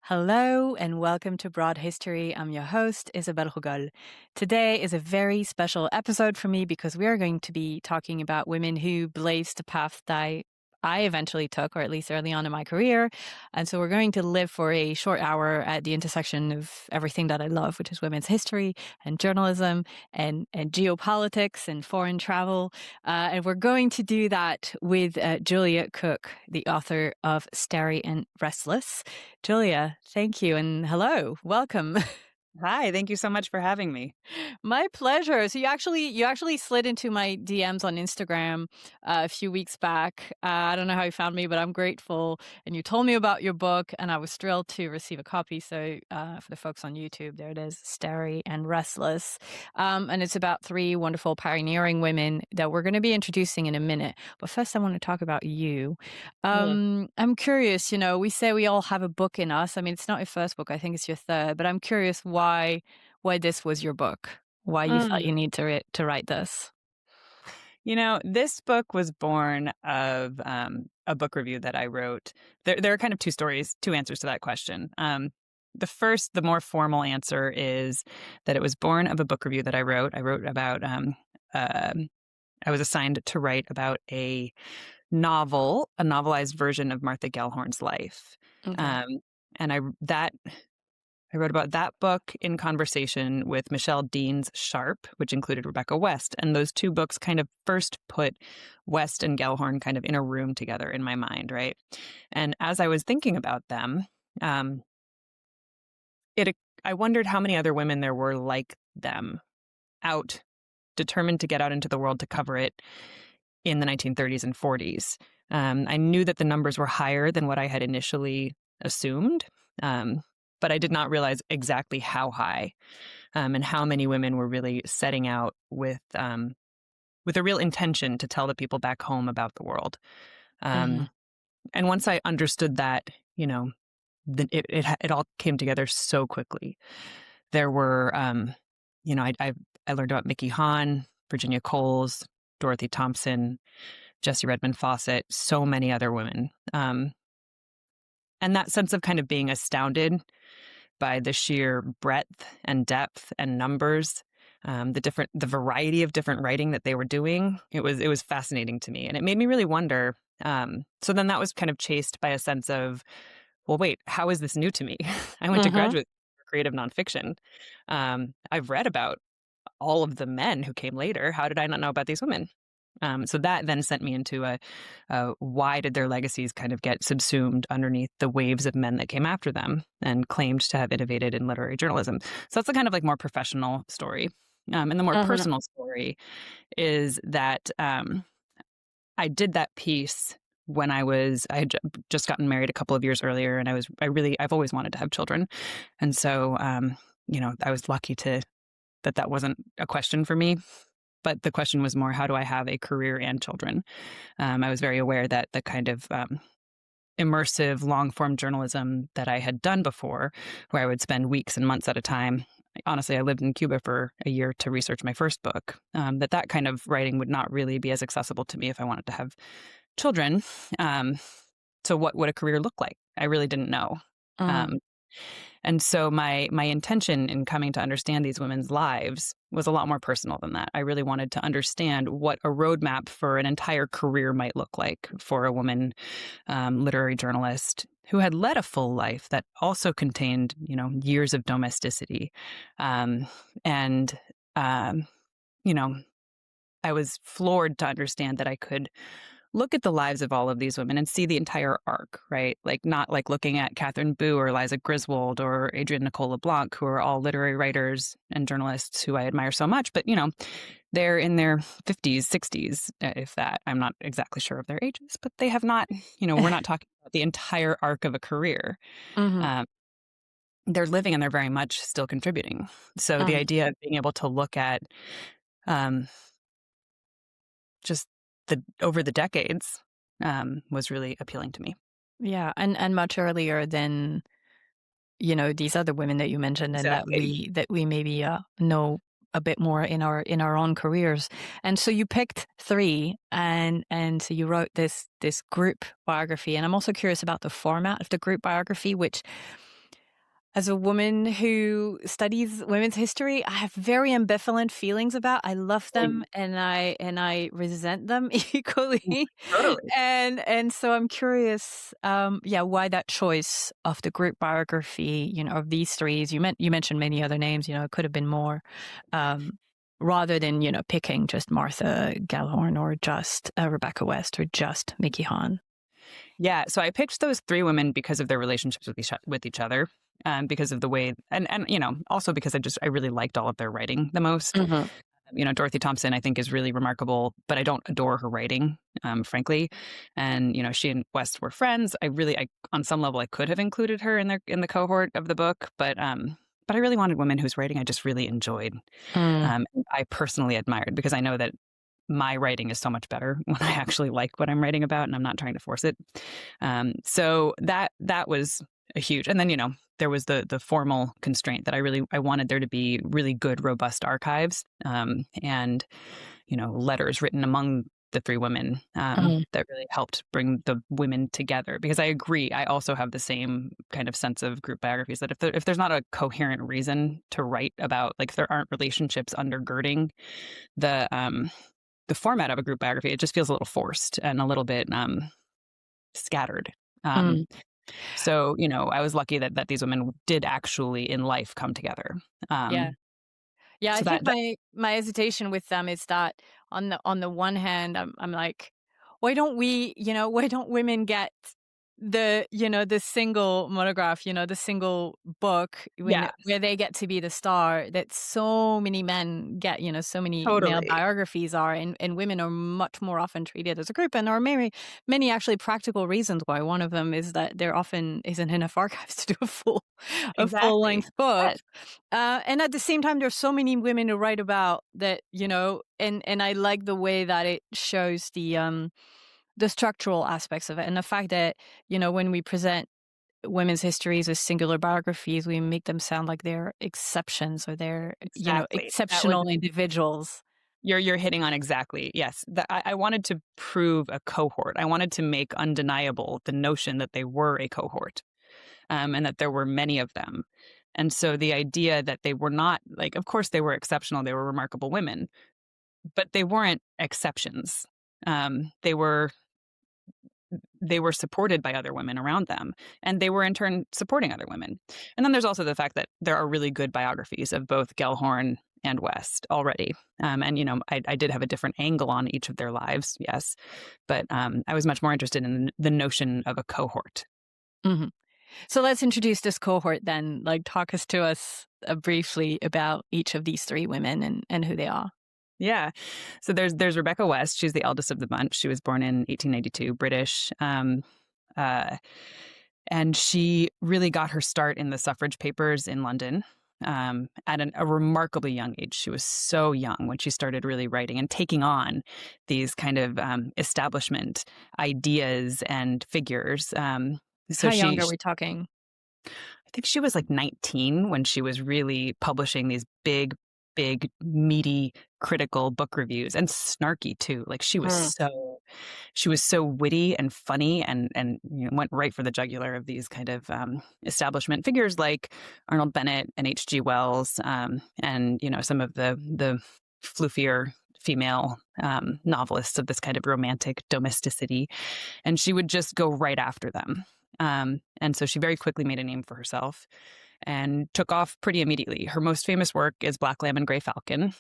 Hello and welcome to Broad History. I'm your host, Isabelle Rugol. Today is a very special episode for me because we are going to be talking about women who blazed the path that I eventually took, or at least early on in my career. And so we're going to live for a short hour at the intersection of everything that I love, which is women's history and journalism and geopolitics and foreign travel. And we're going to do that with Julia Cooke, the author of Starry and Restless. Julia, thank you and hello. Welcome. Hi, thank you so much for having me. My pleasure. So you actually slid into my DMs on Instagram a few weeks back. I don't know how you found me, but I'm grateful. And you told me about your book, and I was thrilled to receive a copy. So for the folks on YouTube, there it is, Starry and Restless. And it's about three wonderful pioneering women that we're going to be introducing in a minute. But first, I want to talk about you. Yeah. I'm curious, we say we all have a book in us. I mean, it's not your first book. I think it's your third, but I'm curious why this was your book, why you thought you Mm. need to write this. This book was born of a book review that I wrote. There are kind of two answers to that question. The first, the more formal answer is that it was born of a book review that I wrote. I wrote about, I was assigned to write about a novelized version of Martha Gellhorn's life. Okay. Um, and I wrote about that book in conversation with Michelle Dean's Sharp, which included Rebecca West. And those two books kind of first put West and Gellhorn kind of in a room together in my mind, right? And as I was thinking about them, um, I wondered how many other women there were like them, out, determined to get out into the world to cover it in the 1930s and 40s. I knew that the numbers were higher than what I had initially assumed. But I did not realize exactly how high, and how many women were really setting out with a real intention to tell the people back home about the world. Hmm. Um, and once I understood that, it all came together so quickly. There were, I learned about Mickey Hahn, Virginia Coles, Dorothy Thompson, Jessie Redmond Fawcett, so many other women. And that sense of kind of being astounded by the sheer breadth and depth and numbers, the variety of different writing that they were doing. It was fascinating to me, and it made me really wonder. So then that was kind of chased by a sense of, well, wait, how is this new to me? I went to Hmm. graduate for creative nonfiction. I've read about all of the men who came later. How did I not know about these women? So that then sent me into why did their legacies kind of get subsumed underneath the waves of men that came after them and claimed to have innovated in literary journalism? So that's the kind of like more professional story. And the more Hmm. personal story is that I did that piece when I had just gotten married a couple of years earlier, and I've always wanted to have children. And so, I was lucky that wasn't a question for me. But the question was more, how do I have a career and children? I was very aware that the kind of immersive, long form journalism that I had done before, where I would spend weeks and months at a time. Honestly, I lived in Cuba for a year to research my first book. That kind of writing would not really be as accessible to me if I wanted to have children. Um, so, what would a career look like? I really didn't know. Hmm. Um, and so my intention in coming to understand these women's lives was a lot more personal than that. I really wanted to understand what a roadmap for an entire career might look like for a woman literary journalist who had led a full life that also contained, years of domesticity. Um, and, um, you know, I was floored to understand that I could look at the lives of all of these women and see the entire arc, right? Like not like looking at Catherine Boo or Liza Griswold or Adrienne Nicole LeBlanc, who are all literary writers and journalists who I admire so much, but they're in their 50s, 60s, if that. I'm not exactly sure of their ages, but they have not, we're not talking about the entire arc of a career. Hmm. Um, they're living and they're very much still contributing. So the Hmm. idea of being able to look at um, just over the decades was really appealing to me. Yeah, and much earlier than these other women that you mentioned, and that Exactly. we maybe know a bit more in our own careers. And so you picked three, and so you wrote this group biography. And I'm also curious about the format of the group biography, which As a woman who studies women's history, I have very ambivalent feelings about. I love them Same. and I resent them equally. Totally. And so I'm curious, yeah, why that choice of the group biography, of these threes. You mentioned many other names, it could have been more, um, rather than, picking just Martha Gellhorn or just Rebecca West or just Mickey Hahn. Yeah, so I picked those three women because of their relationships with each other, because of the way, and also because I really liked all of their writing the most. Mhm. Dorothy Thompson I think is really remarkable, but I don't adore her writing, frankly. And she and West were friends. I on some level I could have included her in the cohort of the book, but I really wanted women whose writing I just really enjoyed. Mm, I personally admired because I know that my writing is so much better when I actually like what I'm writing about and I'm not trying to force it. So that was a huge, and then there was the formal constraint that I wanted there to be really good, robust archives, and letters written among the three women, mhm, that really helped bring the women together. Because I agree, I also have the same kind of sense of group biographies that if there's not a coherent reason to write about, like if there aren't relationships undergirding the um, the format of a group biography, it just feels a little forced and a little bit scattered. Um, mm. so, I was lucky that these women did actually in life come together. Yeah. Um, Yeah, I so think that my hesitation with them is that on the one hand, I'm like, why don't we, why don't women get the single monograph, the single book yes, where they get to be the star that so many men get, so many male totally, biographies are, and women are much more often treated as a group, and there are many actually practical reasons why. One of them is that there often isn't enough archives to do a full exactly. length book. Yes, And at the same time, there's so many women to write about that, and I like the way that it shows the structural aspects of it, and the fact that, when we present women's histories as singular biographies, we make them sound like they're exceptions or they're, exactly. That was exceptional individuals. you're hitting on exactly. Yes, I wanted to prove a cohort. I wanted to make undeniable the notion that they were a cohort, and that there were many of them. And so the idea that they were not, like, of course they were exceptional, they were remarkable women, but they weren't exceptions. They were supported by other women around them, and they were in turn supporting other women. And then there's also the fact that there are really good biographies of both Gellhorn and West already. And I did have a different angle on each of their lives, yes, but I was much more interested in the notion of a cohort. Mhm. So let's introduce this cohort then. Like, talk us to us briefly about each of these three women and who they are. Yeah. So there's Rebecca West. She's the eldest of the bunch. She was born in 1892, British. Uh, and she really got her start in the suffrage papers in London, at a remarkably young age. She was so young when she started really writing and taking on these kind of establishment ideas and figures. So How young she, are we talking? I think she was like 19 when she was really publishing these big, meaty, critical book reviews, and snarky too. Like she was so witty and funny, and went right for the jugular of these kind of establishment figures like Arnold Bennett and H.G. Wells, and some of the floofier female novelists of this kind of romantic domesticity, and she would just go right after them. And so she very quickly made a name for herself and took off pretty immediately. Her most famous work is Black Lamb and Grey Falcon,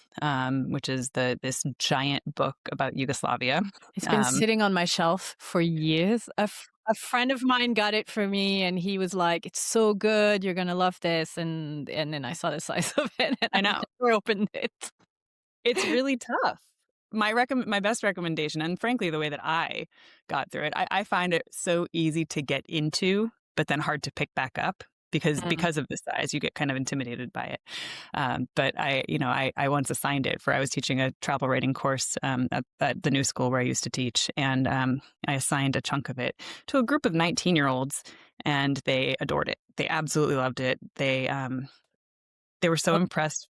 which is this giant book about Yugoslavia. It's been Um, sitting on my shelf for years. A friend of mine got it for me, and he was like, "It's so good, you're gonna love this." And then I saw the size of it, and I I know never opened it. it's really tough. My best recommendation, and frankly, the way that I got through it, I find it so easy to get into, but then hard to pick back up Mm. because of the size, you get kind of intimidated by it. But I once assigned it for I was teaching a travel writing course, at the new school where I used to teach, and I assigned a chunk of it to a group of 19-year-olds, and they adored it. They absolutely loved it. They were so Oh, impressed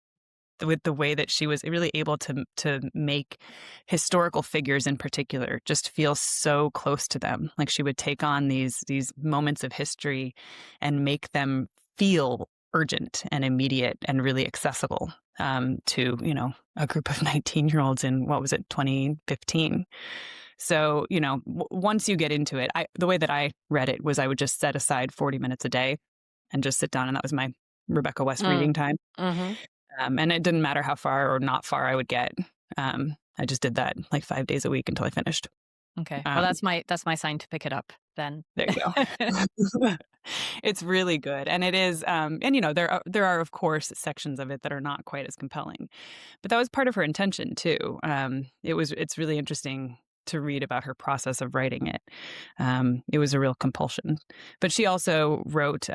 with the way that she was really able to make historical figures in particular just feel so close to them. Like she would take on these moments of history and make them feel urgent and immediate and really accessible to, a group of 19-year-olds in, 2015. So, once you get into it, the way that I read it was I would just set aside 40 minutes a day and just sit down. And that was my Rebecca West reading time. Mm-hmm. And it didn't matter how far or not far I would get. I just did that like 5 days a week until I finished. Okay. Well, that's my sign to pick it up then. There you go. It's really good. And it is, and there are of course sections of it that are not quite as compelling, but that was part of her intention too. It's really interesting to read about her process of writing it. It was a real compulsion, but she also wrote,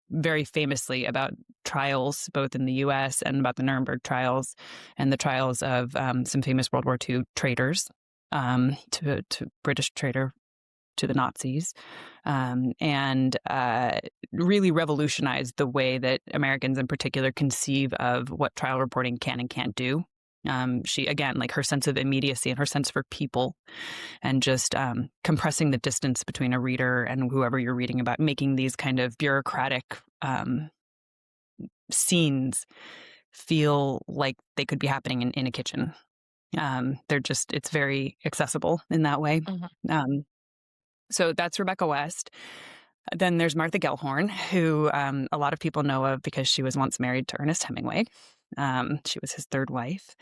very famously about trials, both in the U.S. and about the Nuremberg trials and the trials of some famous World War II traitors, to British traitor to the Nazis, and really revolutionized the way that Americans in particular conceive of what trial reporting can and can't do. She, again, like her sense of immediacy and her sense for people and just compressing the distance between a reader and whoever you're reading about, making these kind of bureaucratic scenes feel like they could be happening in a kitchen. It's very accessible in that way. Mm-hmm. So that's Rebecca West. Then there's Martha Gellhorn, who a lot of people know of because she was once married to Ernest Hemingway. She was his third wife.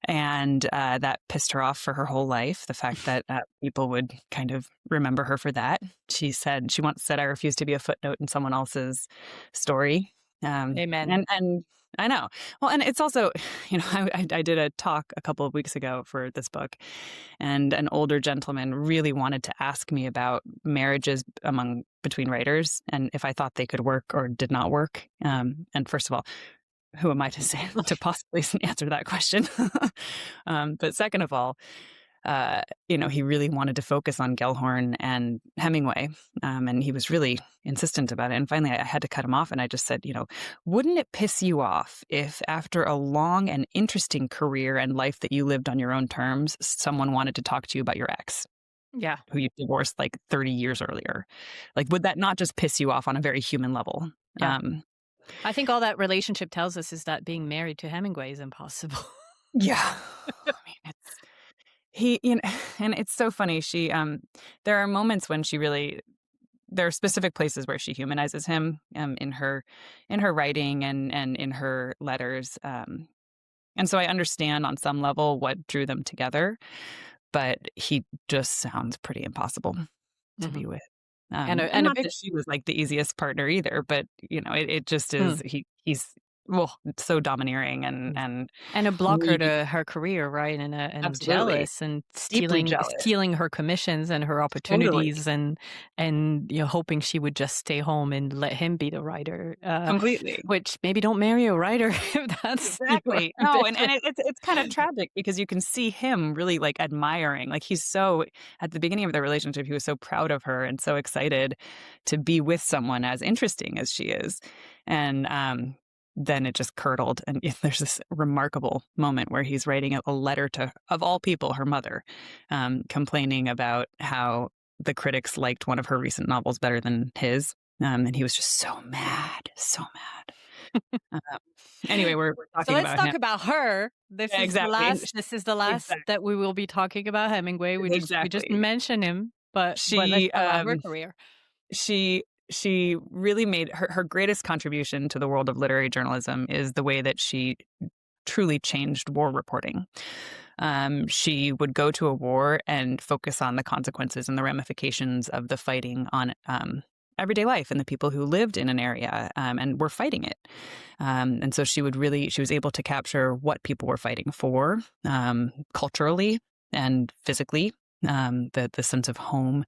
And that pissed her off for her whole life, the fact that people would kind of remember her for that. She once said, "I refuse to be a footnote in someone else's story." Amen. And I know. Well, and it's also, I did a talk a couple of weeks ago for this book, and an older gentleman really wanted to ask me about marriages between writers and if I thought they could work or did not work. And first of all, who am I to say to possibly answer that question? But second of all, he really wanted to focus on Gellhorn and Hemingway, and he was really insistent about it. And finally, I had to cut him off, and I just said, wouldn't it piss you off if after a long and interesting career and life that you lived on your own terms, someone wanted to talk to you about your ex? Yeah. Who you divorced like 30 years earlier? Like, would that not just piss you off on a very human level? Yeah. I think all that relationship tells us is that being married to Hemingway is impossible. Yeah. I mean, and it's so funny. There are moments when there are specific places where she humanizes him, in her writing and in her letters. And so I understand on some level what drew them together, but he just sounds pretty impossible to be with. And not that she was like the easiest partner either, but it just is. He's so domineering and a blocker really, to her career, right? And absolutely jealous and deeply jealous. stealing her commissions and her opportunities, Totally. and hoping she would just stay home and let him be the writer. Completely. Which maybe don't marry a writer if that's Exactly. No, and it's kind of tragic because you can see him really like admiring. Like he's so at the beginning of their relationship, he was so proud of her and so excited to be with someone as interesting as she is, and then it just curdled. And there's this remarkable moment where he's writing a letter to, of all people, her mother, complaining about how the critics liked one of her recent novels better than his. And he was just so mad, so mad. Anyway, we're talking about so let's talk him. about her. This is the last that we will be talking about Hemingway. We just mention him, but let's talk about her career. She really made her greatest contribution to the world of literary journalism is the way that she truly changed war reporting. She would go to a war and focus on the consequences and the ramifications of the fighting on everyday life and the people who lived in an area and were fighting it. And so she was able to capture what people were fighting for, culturally and physically. The sense of home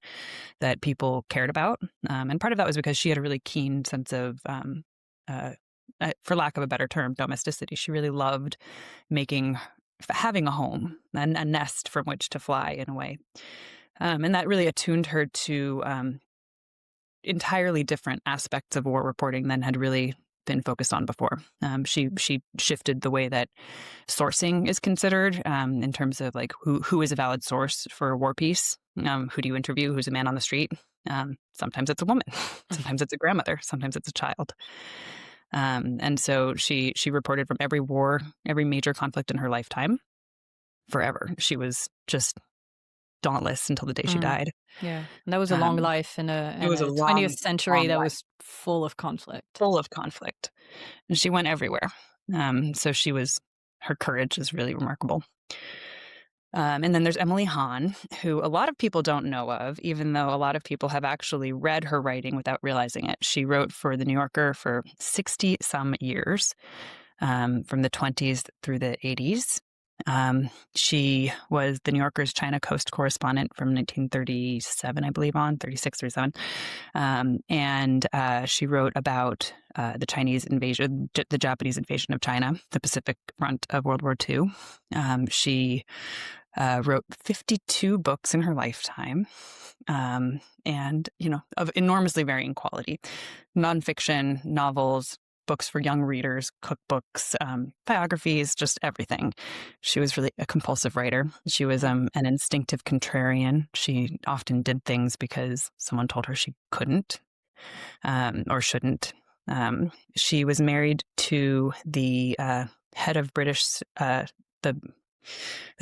that people cared about. And part of that was because she had a really keen sense of, for lack of a better term, domesticity. She really loved having a home and a nest from which to fly in a way. And that really attuned her to entirely different aspects of war reporting than had really been focused on before. She shifted the way that sourcing is considered, in terms of like who is a valid source for a war piece. Who do you interview? Who's a man on the street? Sometimes it's a woman, sometimes it's a grandmother, sometimes it's a child. And so she reported from every war, every major conflict in her lifetime, forever. She was just dauntless until the day she Mm. died. Yeah, and that was a long Um, life it in was a a 20th long, century long that life, was full of conflict. full of conflict, and she went everywhere. So she was her courage is really remarkable. And then there's Emily Hahn, who a lot of people don't know of, even though a lot of people have actually read her writing without realizing it. She wrote for The New Yorker for 60 some years, from the 20s through the 80s. She was the New Yorker's China Coast correspondent from 1937, I believe, on 36, 37. And she wrote about the Chinese invasion, the Japanese invasion of China, the Pacific front of World War II. She wrote 52 books in her lifetime, and, of enormously varying quality. Nonfiction, novels, books for young readers, cookbooks, biographies, just everything. She was really a compulsive writer. She was an instinctive contrarian. She often did things because someone told her she couldn't, or shouldn't. She was married to the head of British, the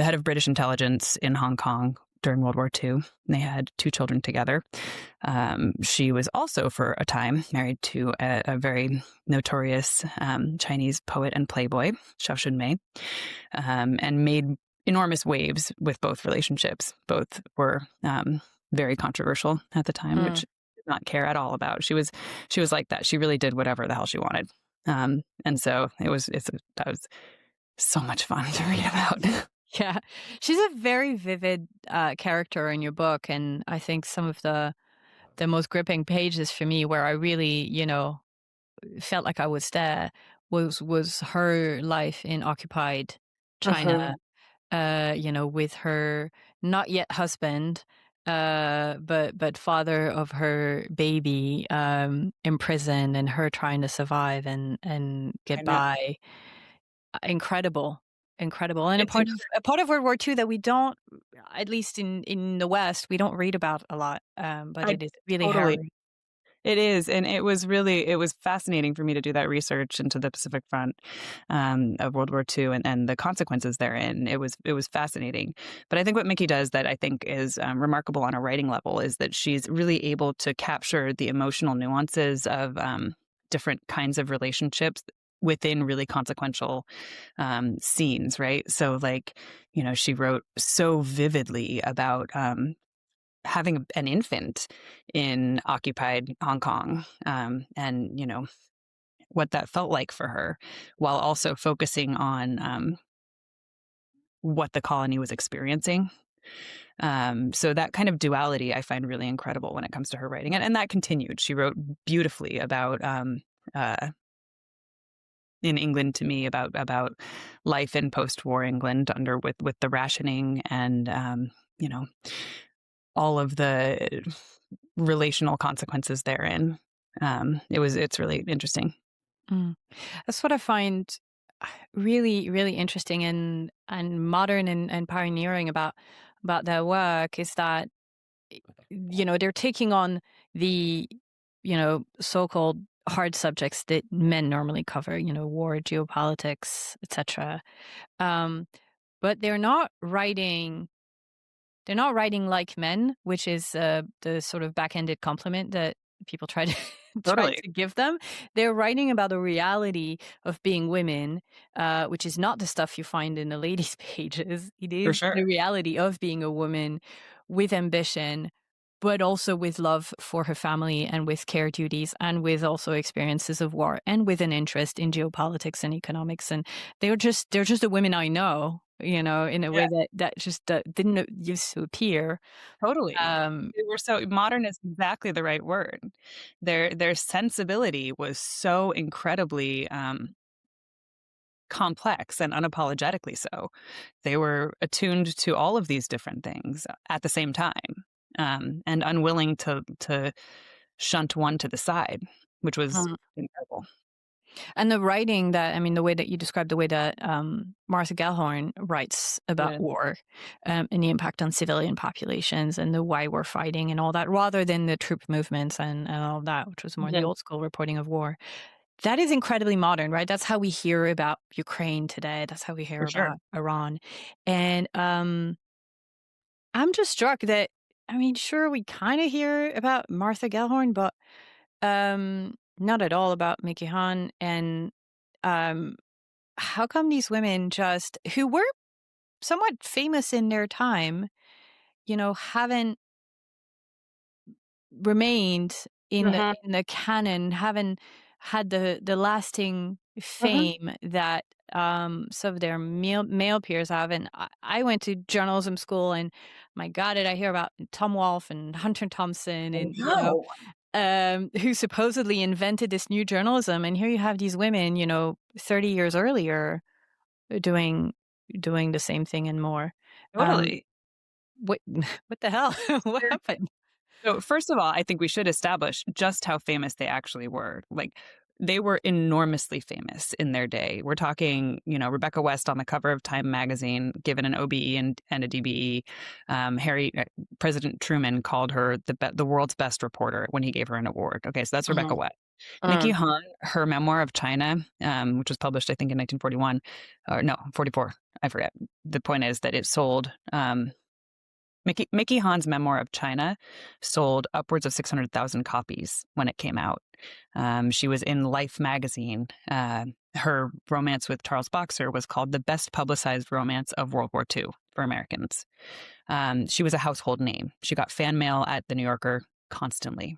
head of British intelligence in Hong Kong during World War II. They had 2 children together. She was also, for a time, married to a very notorious Chinese poet and playboy, Xiao Xunmei, and made enormous waves with both relationships. Both were very controversial at the time, which Mm. I did not care at all about. She was like that. She really did whatever the hell she wanted. And so that was so much fun to read about. Yeah, she's a very vivid character in your book, and I think some of the most gripping pages for me, where I really, felt like I was there, was her life in occupied China. Mhm. With her not yet husband, but father of her baby, in prison, and her trying to survive and I get know. by. Incredible, incredible, and It's a part of World War II that we don't, at least in the West, we don't read about a lot, but I it is really totally harrowing. it is, and it was fascinating for me to do that research into the Pacific Front, of World War II and the consequences therein. It was fascinating. But I think what Mickey does that I think is, remarkable on a writing level is that she's really able to capture the emotional nuances of, different kinds of relationships within really consequential, scenes, right? So, like, she wrote so vividly about, having an infant in occupied Hong Kong, and what that felt like for her, while also focusing on what the colony was experiencing. So that kind of duality I find really incredible when it comes to her writing, and that continued. She wrote beautifully about uh, in England to me about life in post-war England under with the rationing and you know all of the relational consequences therein. It's really interesting. Mm. That's what I find really, really interesting and modern and pioneering about their work, is that they're taking on the so-called hard subjects that men normally cover, war, geopolitics, etc. Um, but they're not writing like men, which is the sort of back-ended compliment that people try to try Totally, to give them. They're writing about the reality of being women, which is not the stuff you find in the ladies' pages. It for is sure. the reality of being a woman with ambition, but also with love for her family and with care duties and with also experiences of war and with an interest in geopolitics and economics. And they're just the women I know, in a Yeah, way that just didn't used to appear. totally. Um, They were so modern is exactly the right word. Their sensibility was so incredibly complex and unapologetically so. They were attuned to all of these different things at the same time, and unwilling to shunt one to the side, which was incredible. And the writing that, I mean, the way that you described the way that Martha Gellhorn writes about Yeah. war and the impact on civilian populations and the why we're fighting and all that, rather than the troop movements and all that, which was more the Mhm. old school reporting of war. That is incredibly modern, right? That's how we hear about Ukraine today. That's how we hear For sure. about Iran. And I'm just struck that, I mean, sure, we kind of hear about Martha Gellhorn, but not at all about Mickey Hahn. And um, how come these women just, who were somewhat famous in their time, haven't remained Mhm. in the canon, haven't had the lasting Mhm. fame that some of their male peers have. And I went to journalism school, and my God, did I hear about Tom Wolfe and Hunter Thompson, I and know. who supposedly invented this new journalism. And here you have these women, 30 years earlier, doing the same thing and more. Um, Totally. what what the hell? What happened? So, first of all, I think we should establish just how famous they actually were. Like, they were enormously famous in their day. We're talking, Rebecca West on the cover of Time magazine, given an OBE and a DBE. President Truman called her the world's best reporter when he gave her an award. Okay, so that's Rebecca Mhm. West. Mickey Mm. Hahn, her memoir of China, which was published, I think, in 1941, or no, 44. I forget. The point is that it sold. Mickey Hahn's memoir of China sold upwards of 600,000 copies when it came out. She was in Life magazine. Her romance with Charles Boxer was called the best publicized romance of World War II for Americans. She was a household name. She got fan mail at the New Yorker constantly.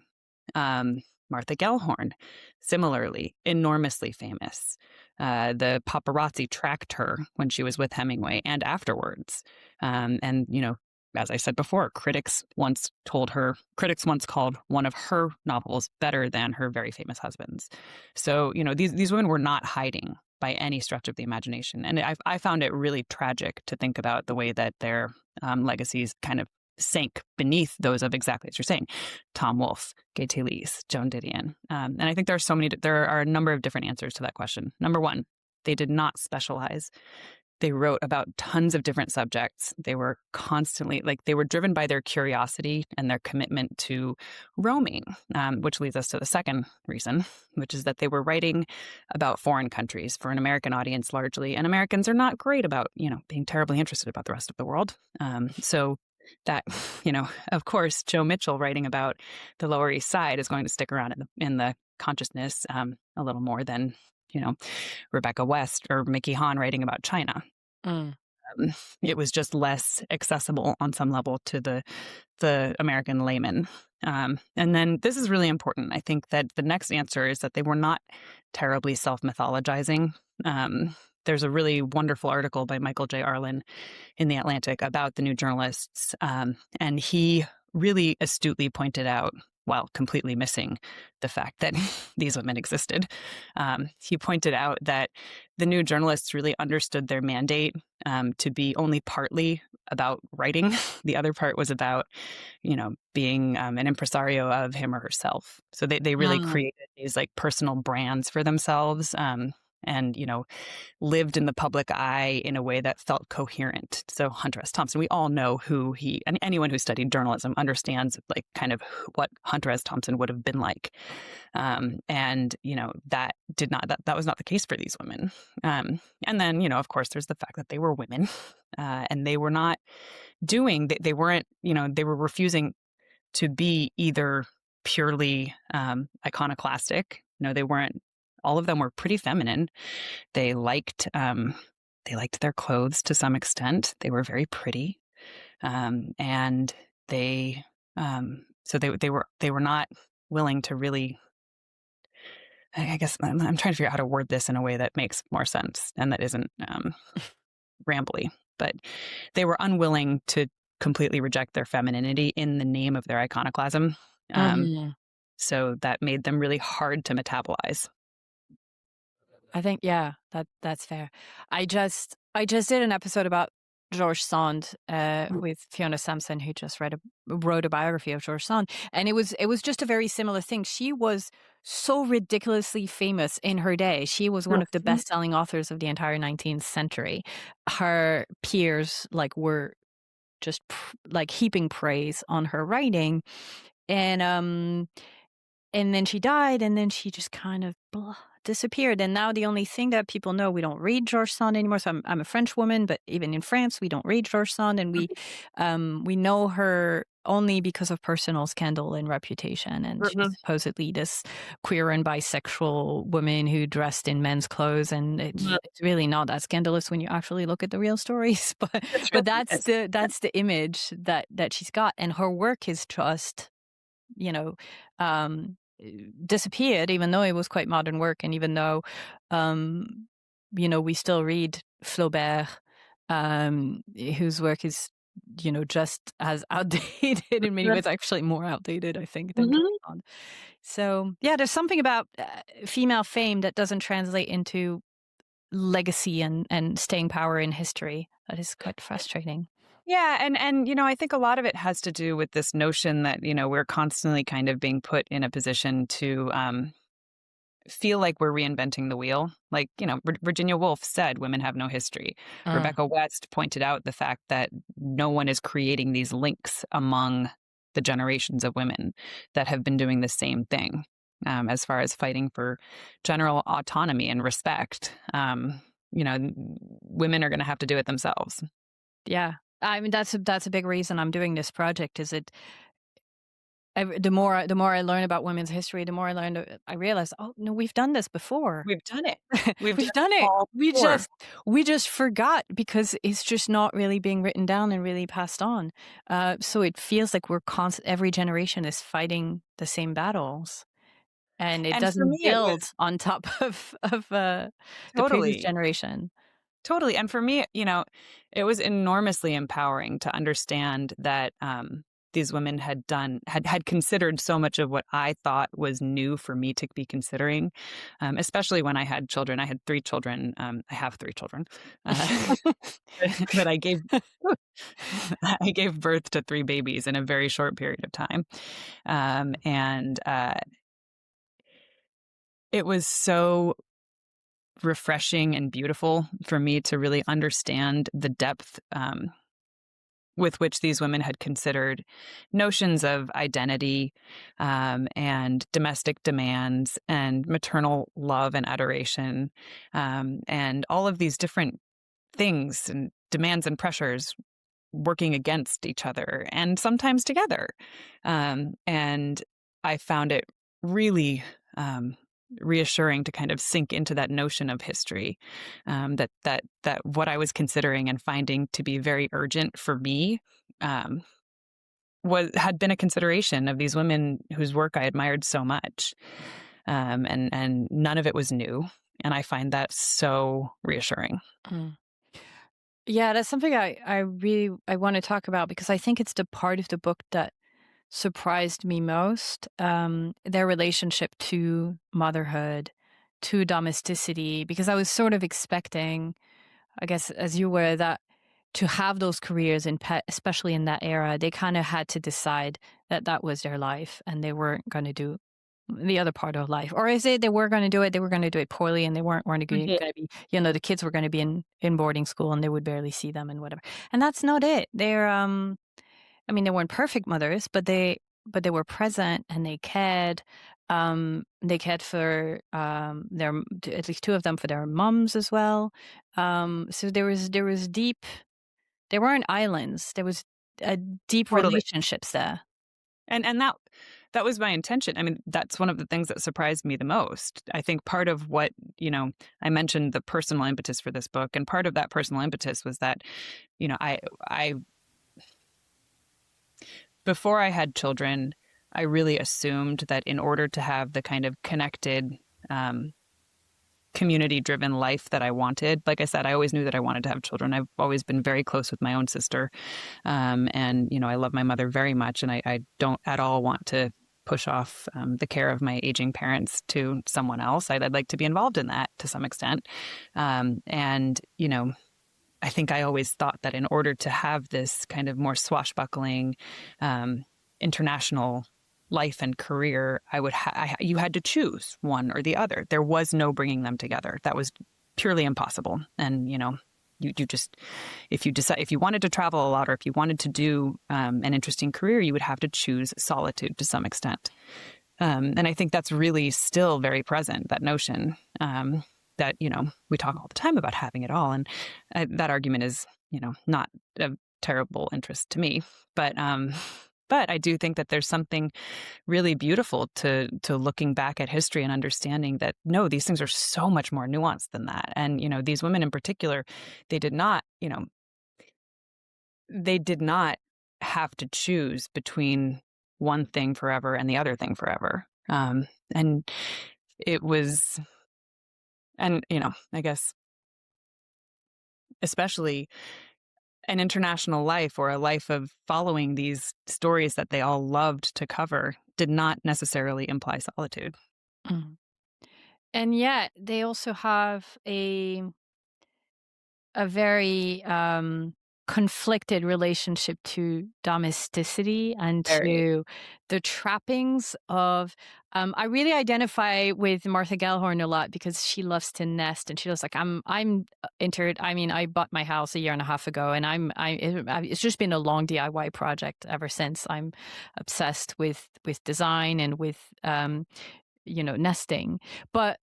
Um, Martha Gellhorn, similarly, enormously famous. The paparazzi tracked her when she was with Hemingway and afterwards. And, as I said before, critics once called one of her novels better than her very famous husband's. So, these women were not hiding by any stretch of the imagination. And I found it really tragic to think about the way that their legacies kind of sank beneath those of, exactly as you're saying, Tom Wolfe, Gay Talese, Joan Didion. And I think there are a number of different answers to that question. Number one, they did not specialize. They wrote about tons of different subjects. They were constantly, they were driven by their curiosity and their commitment to roaming, which leads us to the second reason, which is that they were writing about foreign countries for an American audience largely. And Americans are not great about, being terribly interested about the rest of the world. So that, of course, Joe Mitchell writing about the Lower East Side is going to stick around in the consciousness a little more than, you know, Rebecca West or Mickey Hahn writing about China. Mm. It was just less accessible on some level to the American layman. And then this is really important. I think that the next answer is that they were not terribly self-mythologizing. There's a really wonderful article by Michael J. Arlen in The Atlantic about the new journalists. And he really astutely pointed out, while completely missing the fact that these women existed, he pointed out that the new journalists really understood their mandate to be only partly about writing. The other part was about, being an impresario of him or herself. So they really Mm. created these personal brands for themselves. And lived in the public eye in a way that felt coherent. So Hunter S. Thompson, we all know and anyone who studied journalism understands kind of what Hunter S. Thompson would have been like. And that was not the case for these women. And then, of course, there's the fact that they were women and they were not they weren't, they were refusing to be either purely iconoclastic. They weren't, all of them were pretty feminine. They liked their clothes to some extent. They were very pretty, and they they were not willing to really. I guess I'm trying to figure out how to word this in a way that makes more sense and that isn't rambly. But they were unwilling to completely reject their femininity in the name of their iconoclasm. Mhm. So that made them really hard to metabolize. I think, yeah, that's fair. I just did an episode about George Sand with Fiona Sampson, who just wrote a biography of George Sand, and it was just a very similar thing. She was so ridiculously famous in her day. She was one of the Mhm. best-selling authors of the entire 19th century. Her peers were just like heaping praise on her writing, and and then she died, and then she just kind of disappeared. And now the only thing that people know, we don't read George Sand anymore. So I'm a French woman, but even in France, we don't read George Sand, and we know her only because of personal scandal and reputation. And she's Mhm. supposedly this queer and bisexual woman who dressed in men's clothes, and Mhm. it's really not that scandalous when you actually look at the real stories. But It's but really that's the image that she's got, and her work is just you know, um, disappeared, even though it was quite modern work, and even though, um, we still read Flaubert, whose work is, just as outdated in many ways, actually more outdated, I think, than George Mhm. Sand. So, yeah, there's something about female fame that doesn't translate into legacy and staying power in history. That is quite frustrating. Yeah, and I think a lot of it has to do with this notion that, we're constantly kind of being put in a position to feel like we're reinventing the wheel. Like, Virginia Woolf said women have no history. Mm. Rebecca West pointed out the fact that no one is creating these links among the generations of women that have been doing the same thing, as far as fighting for general autonomy and respect. Women are going to have to do it themselves. Yeah. I mean, that's a big reason I'm doing this project. Is it the more I learn about women's history, the more I realize, oh no, we've done this before. We've done it. We've done We've it done it. all We before. just we just forgot because it's just not really being written down and really passed on. So it feels like we're constant. Every generation is fighting the same battles, and it And for doesn't me, it build was on top of the previous totally. generation. Totally. And for me, it was enormously empowering to understand that these women had considered so much of what I thought was new for me to be considering, especially when I had children. I had 3 children. I have 3 children, but I gave birth to 3 babies in a very short period of time, and it was so refreshing and beautiful for me to really understand the depth with which these women had considered notions of identity, and domestic demands and maternal love and adoration, and all of these different things and demands and pressures working against each other and sometimes together. And I found it really reassuring to kind of sink into that notion of history, that what I was considering and finding to be very urgent for me, um, had been a consideration of these women whose work I admired so much, and none of it was new, and I find that so reassuring. Mm. Yeah, that's something I really I want to talk about because I think it's the part of the book that surprised me most, their relationship to motherhood, to domesticity, because I was sort of expecting, I guess, as you were, that to have those careers in pet, especially in that era, they kind of had to decide that that was their life and they weren't going to do the other part of life. Or is it they were going to do it, they were going to do it poorly, and they weren't going Mhm. to be, the kids were going to be in boarding school and they would barely see them and whatever. And that's not it. I mean, they weren't perfect mothers, but they were present and they cared. They cared for their at least two of them for their moms as well. So there was deep. They weren't islands. There was deep Totally. relationships there. And that was my intention. I mean, that's one of the things that surprised me the most. I think part of what, I mentioned the personal impetus for this book, and part of that personal impetus was that, I before I had children, I really assumed that in order to have the kind of connected, um, community driven life that I wanted, like I said, I always knew that I wanted to have children. I've always been very close with my own sister. And, I love my mother very much. And I don't at all want to push off, the care of my aging parents to someone else. I'd like to be involved in that to some extent. And, I think I always thought that in order to have this kind of more swashbuckling, international life and career, you had to choose one or the other. There was no bringing them together. That was purely impossible. And, you just, if you wanted to travel a lot, or if you wanted to do an interesting career, you would have to choose solitude to some extent. And I think that's really still very present, that notion that, we talk all the time about having it all. And that argument is, not of terrible interest to me. But I do think that there's something really beautiful to looking back at history and understanding that, no, these things are so much more nuanced than that. And, these women in particular, they did not, they did not have to choose between one thing forever and the other thing forever. And it was, and, I guess, especially an international life, or a life of following these stories that they all loved to cover, did not necessarily imply solitude. Mm. And yet they also have a very conflicted relationship to domesticity and Very. to the trappings of I really identify with Martha Gellhorn a lot because she loves to nest, and she was like, I'm entered. I mean, I bought my house a year and a half ago, and it's just been a long DIY project ever since. I'm obsessed with design and with nesting. But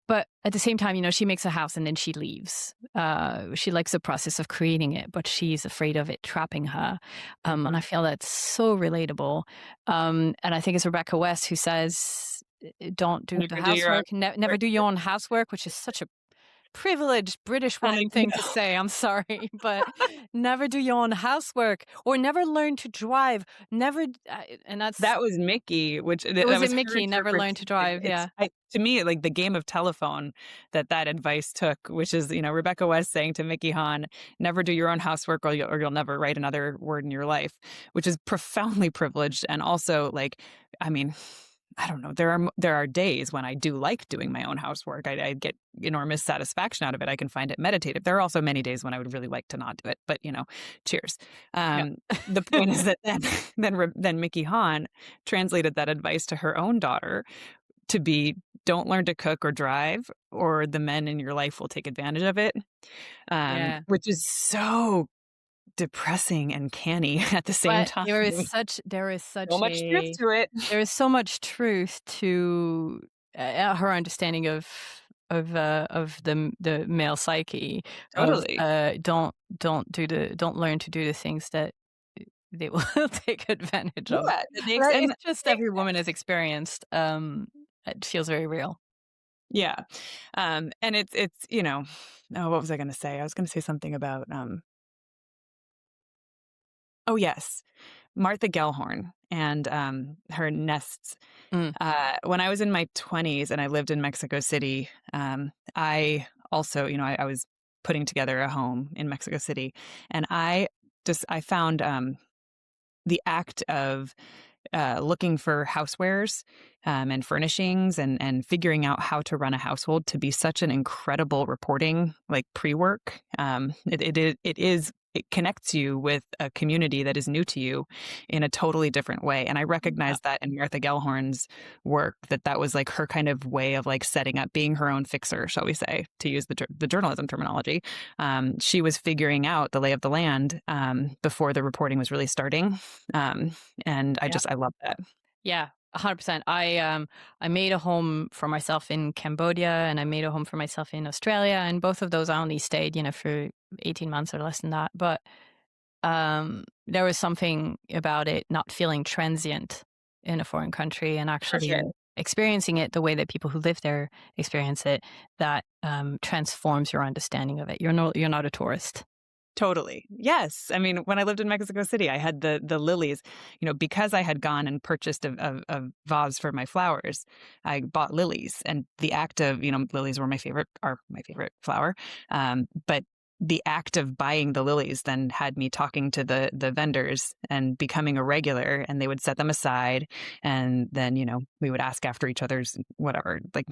at the same time, she makes a house and then she leaves. She likes the process of creating it, but she's afraid of it trapping her. And I feel that's so relatable. And I think it's Rebecca West who says, don't do the Never do your own housework, never work. do your own housework, which is such a privileged British I woman thing know. to say. I'm sorry, but never do your own housework, or never learn to drive. Never, and that's That was Mickey, which it that was in was her Mickey. Never learn to interpretation. drive. Yeah, To me, like the game of telephone that advice took, which is, Rebecca West saying to Mickey Hahn, never do your own housework, or you'll never write another word in your life, which is profoundly privileged. And also, like, I mean, I don't know. There are days when I do like doing my own housework. I get enormous satisfaction out of it. I can find it meditative. There are also many days when I would really like to not do it. But cheers. yeah, The point is that then Mickey Hahn translated that advice to her own daughter to be, don't learn to cook or drive, or the men in your life will take advantage of it. yeah. Which is so depressing and canny at the same But time. there is So such much truth a to it. there is so much truth to her understanding of the male psyche of Totally. don't learn to do the things that they will take advantage of. Yeah, that makes Right? and It's just makes every woman sense. has experienced. It feels very real. Yeah. And it's, oh, what was I gonna say? I was gonna say something about, oh, yes, Martha Gellhorn and, her nests. Mm, When I was in my 20s and I lived in Mexico City, I also, I was putting together a home in Mexico City, and I found, the act of looking for housewares and furnishings and figuring out how to run a household to be such an incredible reporting, like, pre-work. It connects you with a community that is new to you in a totally different way. And I yeah, recognize that in Martha Gellhorn's work, that was like her kind of way of like setting up, being her own fixer, shall we say, to use the journalism terminology. She was figuring out the lay of the land before the reporting was really starting. And yeah. I love that. Yeah, 100%. I made a home for myself in Cambodia, and I made a home for myself in Australia, and both of those I only stayed, for 18 months or less than that. But there was something about it not feeling transient in a foreign country and For actually sure. experiencing it the way that people who live there experience it, that transforms your understanding of it. You're not a tourist. Totally. Yes. I mean, when I lived in Mexico City, I had the lilies, because I had gone and purchased a vase for my flowers. I bought lilies, and the act of, lilies are my favorite flower. But the act of buying the lilies then had me talking to the vendors and becoming a regular, and they would set them aside, and then, we would ask after each other's whatever. Like,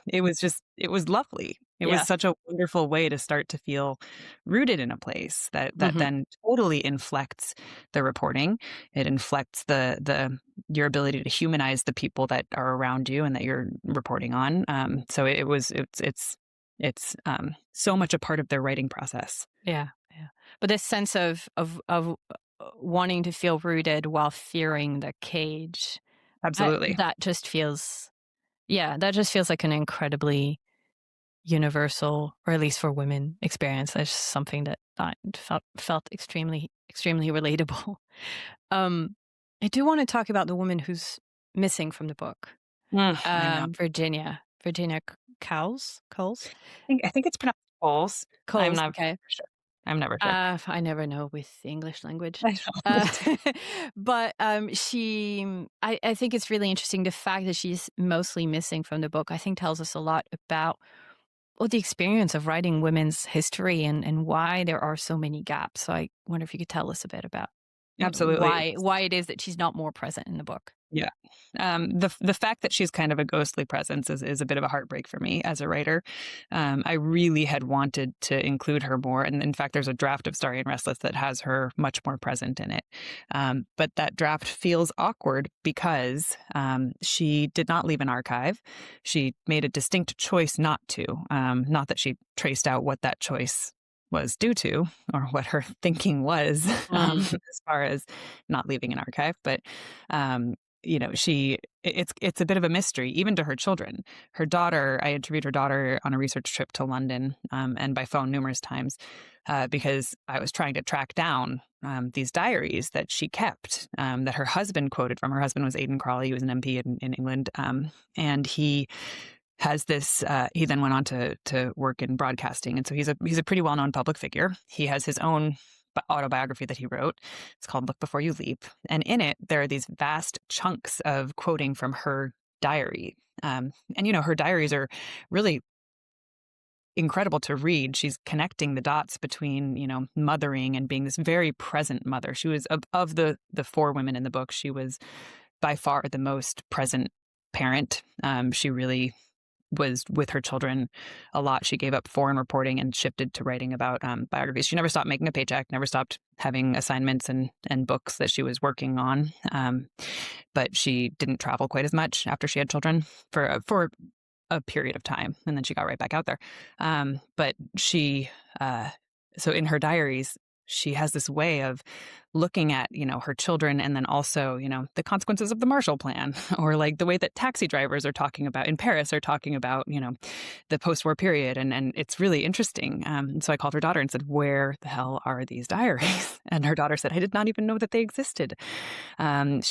it was lovely. It was Yeah. such a wonderful way to start to feel rooted in a place that Hmm. then totally inflects the reporting. It inflects the your ability to humanize the people that are around you and that you're reporting on. So it's so much a part of their writing process. Yeah. Yeah. But this sense of wanting to feel rooted while fearing the cage, Absolutely. that just feels, yeah, that just feels like an incredibly universal, or at least for women, experience. That's something that I felt extremely relatable. Um, I do want to talk about the woman who's missing from the book, I know. Virginia Coles. I think it's pronounced Coles. I'm Coles. not Okay. sure. I'm never sure. I never know with the English language. I know. Uh, but I think it's really interesting. The fact that she's mostly missing from the book, I think, tells us a lot about, well, the experience of writing women's history, and why there are so many gaps. So I wonder if you could tell us a bit about Absolutely. why it is that she's not more present in the book. Yeah. The fact that she's kind of a ghostly presence is a bit of a heartbreak for me as a writer. I really had wanted to include her more, and in fact, there's a draft of Starry and Restless that has her much more present in it. But that draft feels awkward because she did not leave an archive. She made a distinct choice not to. Not that she traced out what that choice was due to or what her thinking was Mm. as far as not leaving an archive, but um, it's a bit of a mystery even to her children. Her daughter, I interviewed her daughter on a research trip to London, and by phone numerous times, because I was trying to track down these diaries that she kept, that her husband quoted from. Her husband was Aidan Crawley. He was an MP in England, and he has this. He then went on to work in broadcasting, and so he's a pretty well known public figure. He has his own autobiography that he wrote. It's called Look Before You Leap, and in it there are these vast chunks of quoting from her diary. And her diaries are really incredible to read. She's connecting the dots between, mothering and being this very present mother. She was of the four women in the book, she was by far the most present parent. She really was with her children a lot. She gave up foreign reporting and shifted to writing about biographies. She never stopped making a paycheck, never stopped having assignments and books that she was working on. But she didn't travel quite as much after she had children for a period of time, and then she got right back out there. But so in her diaries, she has this way of looking at, her children, and then also, the consequences of the Marshall Plan, or like the way that taxi drivers are talking about in Paris are talking about, the post-war period. And it's really interesting. So I called her daughter and said, where the hell are these diaries? And her daughter said, I did not even know that they existed. I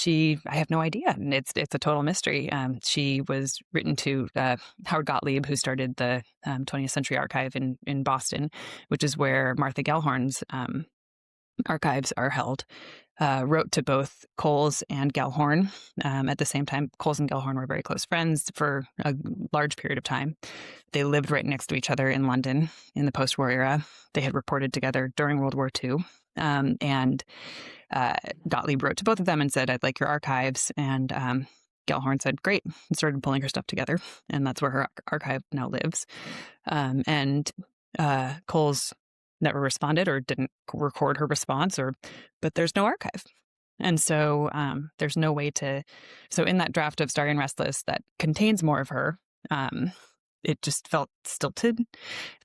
have no idea. And it's a total mystery. She was written to Howard Gottlieb, who started the 20th Century Archive in Boston, which is where Martha Gellhorn's archives are held. Wrote to both Coles and Gellhorn. At the same time, Coles and Gellhorn were very close friends for a large period of time. They lived right next to each other in London in the post-war era. They had reported together during World War II. And Gottlieb wrote to both of them and said, I'd like your archives. And Gellhorn said, great, and started pulling her stuff together. And that's where her archive now lives. And Coles never responded or didn't record her response, but there's no archive. And so there's no way to. So in that draft of Starry and Restless that contains more of her, it just felt stilted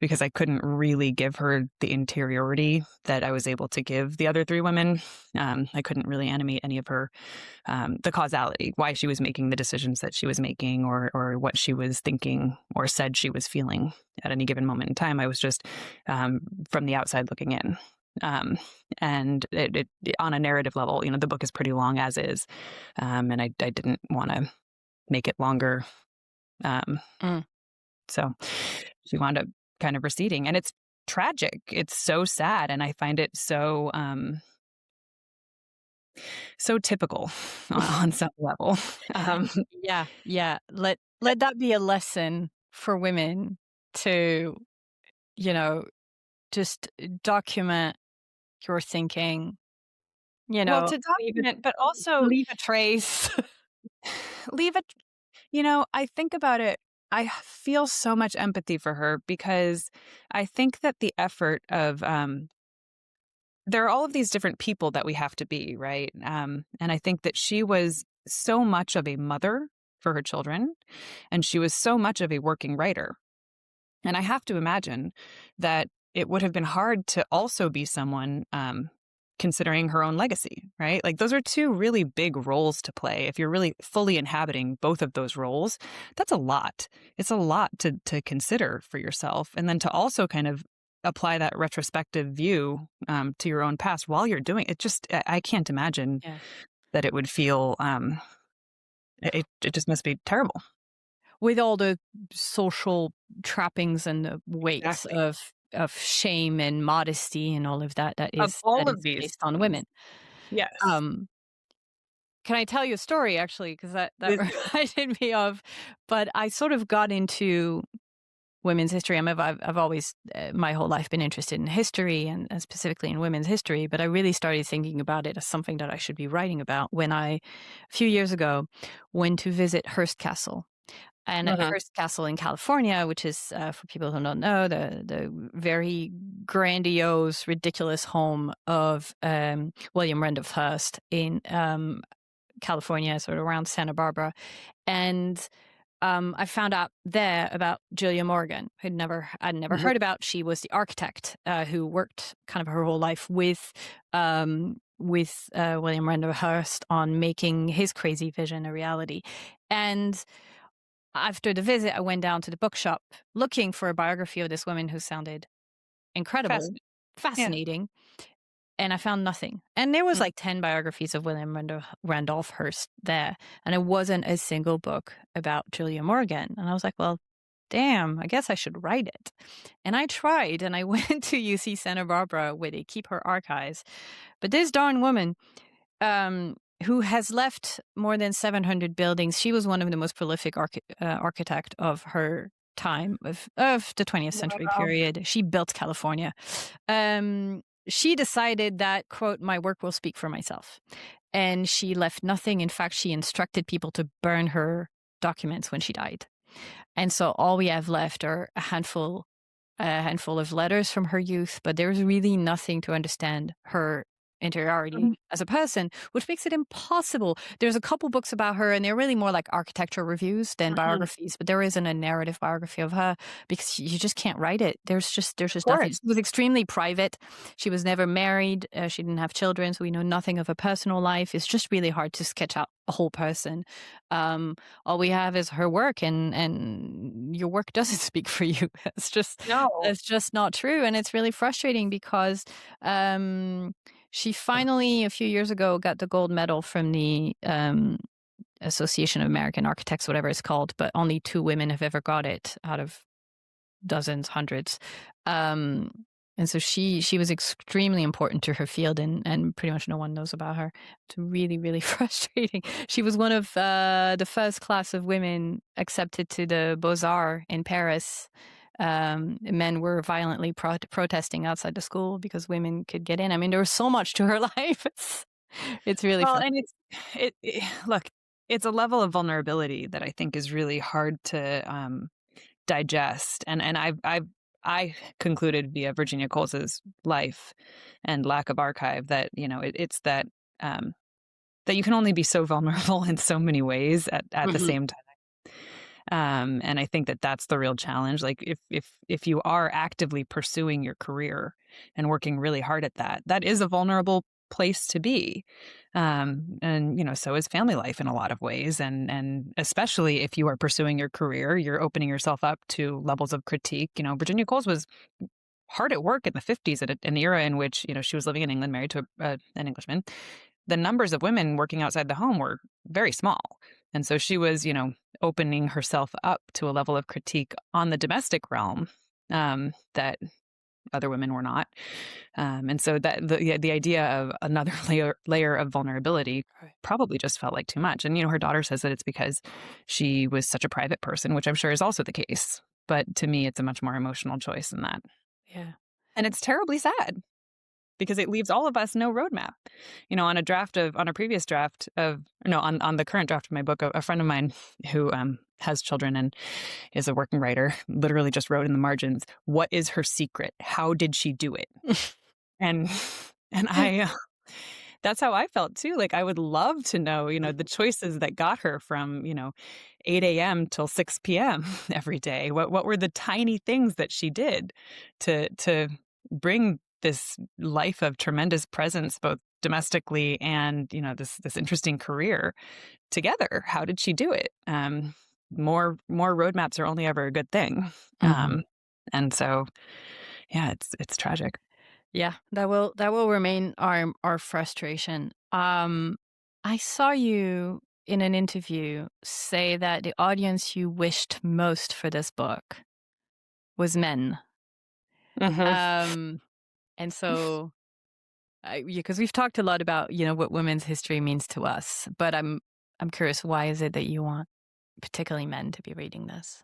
because I couldn't really give her the interiority that I was able to give the other three women. I couldn't really animate any of her, the causality, why she was making the decisions that she was making, or what she was thinking or said she was feeling at any given moment in time. I was just from the outside looking in. And it on a narrative level, the book is pretty long as is, and I didn't want to make it longer. So she wound up kind of receding, and it's tragic. It's so sad, and I find it so so typical on some level. Yeah, yeah. Let that be a lesson for women to, you know, just document your thinking, Well, to leave document, but also leave a trace. leave it, I think about it. I feel so much empathy for her because I think that the effort of, there are all of these different people that we have to be, right? And I think that she was so much of a mother for her children, and she was so much of a working writer. And I have to imagine that it would have been hard to also be someone, considering her own legacy, right? Like those are two really big roles to play. If you're really fully inhabiting both of those roles, that's a lot. It's a lot to consider for yourself, and then to also kind of apply that retrospective view, to your own past while you're doing it. Just I can't imagine Yeah. that it would feel. It just must be terrible. With all the social trappings and the weights Exactly. of shame and modesty and all of that Of that all of is these placed on things. women. Yes. Um, can I tell you a story actually? Because that Please do. reminded me of, but I sort of got into women's history. I've always my whole life been interested in history and specifically in women's history, but I really started thinking about it as something that I should be writing about when I, a few years ago, went to visit Hearst Castle. And Uh-huh. Hearst Castle in California, which is, for people who don't know, the very grandiose, ridiculous home of William Randolph Hearst in California, sort of around Santa Barbara. And I found out there about Julia Morgan, I'd never Mhm. heard about. She was the architect who worked kind of her whole life with William Randolph Hearst on making his crazy vision a reality. And after the visit, I went down to the bookshop looking for a biography of this woman who sounded incredible, Fascinating. Yeah. fascinating, and I found nothing. And there was Mm. like 10 biographies of William Randolph Hearst there, and it wasn't a single book about Julia Morgan. And I was like, well, damn, I guess I should write it. And I tried, and I went to UC Santa Barbara where they keep her archives. But this darn woman, who has left more than 700 buildings. She was one of the most prolific architect of her time of the 20th century Wow. period. She built California. She decided that, quote, my work will speak for myself. And she left nothing. In fact, she instructed people to burn her documents when she died. And so all we have left are a handful of letters from her youth, but there's really nothing to understand her interiority Mhm. as a person, which makes it impossible. There's a couple books about her, and they're really more like architecture reviews than Mhm. biographies, but there isn't a narrative biography of her because you just can't write it. There's Of just nothing. course. She was extremely private. She was never married. She didn't have children, so we know nothing of her personal life. It's just really hard to sketch out a whole person. Um, all we have is her work, and your work doesn't speak for you. No. It's just not true, and it's really frustrating because um, she finally, a few years ago, got the gold medal from the Association of American Architects, whatever it's called, but only two women have ever got it out of dozens, hundreds. Um, and so she was extremely important to her field, and pretty much no one knows about her. It's really, really frustrating. She was one of the first class of women accepted to the Beaux-Arts in Paris. Men were violently protesting outside the school because women could get in. I mean, there was so much to her life. It's really Well, frustrating. and look, it's a level of vulnerability that I think is really hard to, digest, and I concluded via Virginia Coles's life and lack of archive that, it's that, um, that you can only be so vulnerable in so many ways at the Mhm. same time. And I think that that's the real challenge. Like if you are actively pursuing your career and working really hard at that, that is a vulnerable place to be. And so is family life in a lot of ways. And especially if you are pursuing your career, you're opening yourself up to levels of critique. Virginia Coles was hard at work in the 50s at an era in which, she was living in England, married to an Englishman. The numbers of women working outside the home were very small. And so she was, opening herself up to a level of critique on the domestic realm, that other women were not. And so that the idea of another layer of vulnerability Right. probably just felt like too much. And her daughter says that it's because she was such a private person, which I'm sure is also the case. But to me, it's a much more emotional choice than that. Yeah. And it's terribly sad because it leaves all of us no roadmap. On a previous draft of, no, on the current draft of my book, a friend of mine who has children and is a working writer literally just wrote in the margins, "What is her secret? How did she do it?" And I that's how I felt too. Like, I would love to know, the choices that got her from, 8 a.m. till 6 p.m. every day. What were the tiny things that she did to bring this life of tremendous presence, both domestically and, this interesting career together? How did she do it? More roadmaps are only ever a good thing. Mhm. And so, yeah, it's tragic. Yeah, that will remain our frustration. I saw you in an interview say that the audience you wished most for this book was men. Hmm. Um, and so, because we've talked a lot about what women's history means to us, but I'm curious, why is it that you want particularly men to be reading this?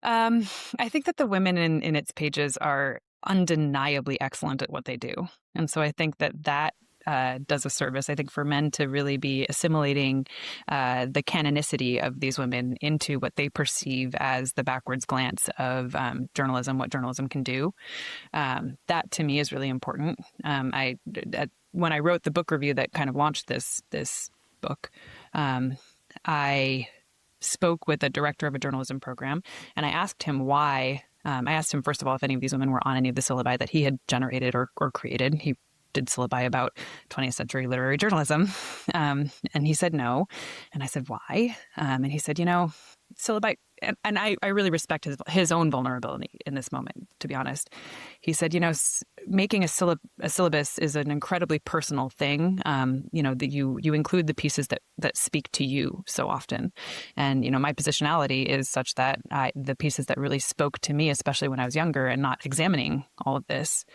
I think that the women in its pages are undeniably excellent at what they do. And so I think that does a service, I think, for men to really be assimilating the canonicity of these women into what they perceive as the backwards glance of journalism, what journalism can do. That to me is really important. When I wrote the book review that kind of launched this book, I spoke with a director of a journalism program, and I asked him why. I asked him, first of all, if any of these women were on any of the syllabi that he had generated or created. He did syllabi about 20th century literary journalism. And he said no. And I said, why? And he said, syllabi, and I really respect his own vulnerability in this moment, to be honest. He said, making a syllabus is an incredibly personal thing. That you include the pieces that speak to you so often. And, my positionality is such that the pieces that really spoke to me, especially when I was younger and not examining all of this,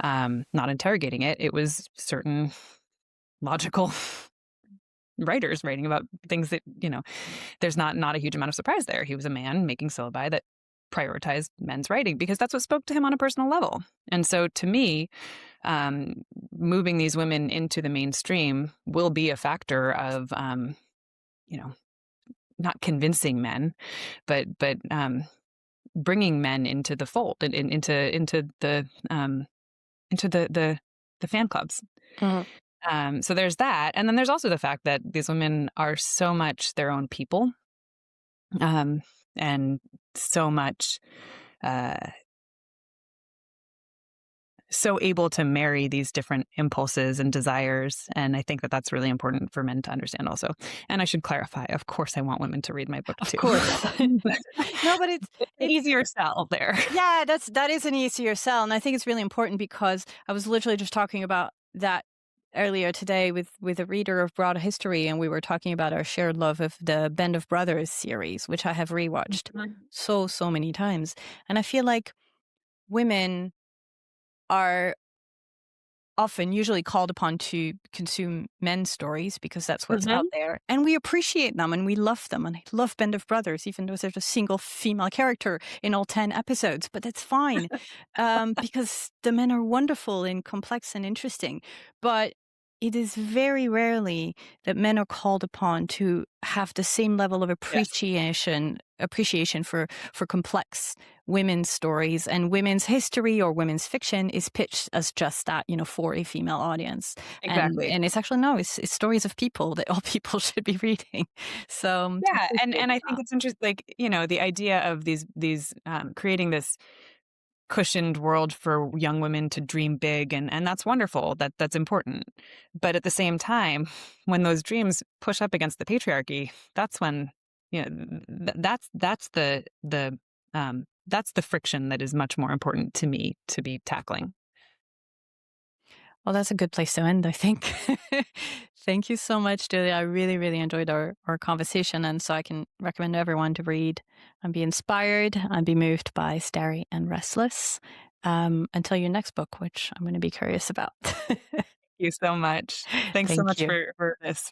not interrogating it, it was certain logical writers writing about things that, there's not a huge amount of surprise there. He was a man making syllabi that prioritized men's writing because that's what spoke to him on a personal level. And so to me, moving these women into the mainstream will be a factor of, not convincing men, but bringing men into the fold and into the fan clubs. Mhm. So there's that. And then there's also the fact that these women are so much their own people, and so much, uh, so able to marry these different impulses and desires. And I think that that's really important for men to understand also. And I should clarify, of course, I want women to read my book Of too. course. No, but it's It's an it's easier sell there. yeah, that is an easier sell, and I think it's really important because I was literally just talking about that earlier today with a reader of Broad History, and we were talking about our shared love of the Band of Brothers series, which I have rewatched so many times, and I feel like women are often usually called upon to consume men's stories because that's what's out Mhm. there. And we appreciate them and we love them. And I love Band of Brothers, even though there's a single female character in all 10 episodes. But that's fine because the men are wonderful and complex and interesting. But it is very rarely that men are called upon to have the same level of Yes, appreciation for complex women's stories, and women's history or women's fiction is pitched as just that, for a female audience. And exactly. and it's actually no, it's stories of people that all people should be reading. So I Yeah, appreciate and I think that. it's interesting, like, the idea of these creating this cushioned world for young women to dream big, and that's wonderful. That's important. But at the same time, when those dreams push up against the patriarchy, that's when, that's the friction that is much more important to me to be tackling. Well, that's a good place to end, I think. Thank you so much, Julia. I really, really enjoyed our conversation. And so I can recommend everyone to read and be inspired and be moved by Starry and Restless until your next book, which I'm going to be curious about. Thank you so much. Thanks so Thank much you. for this.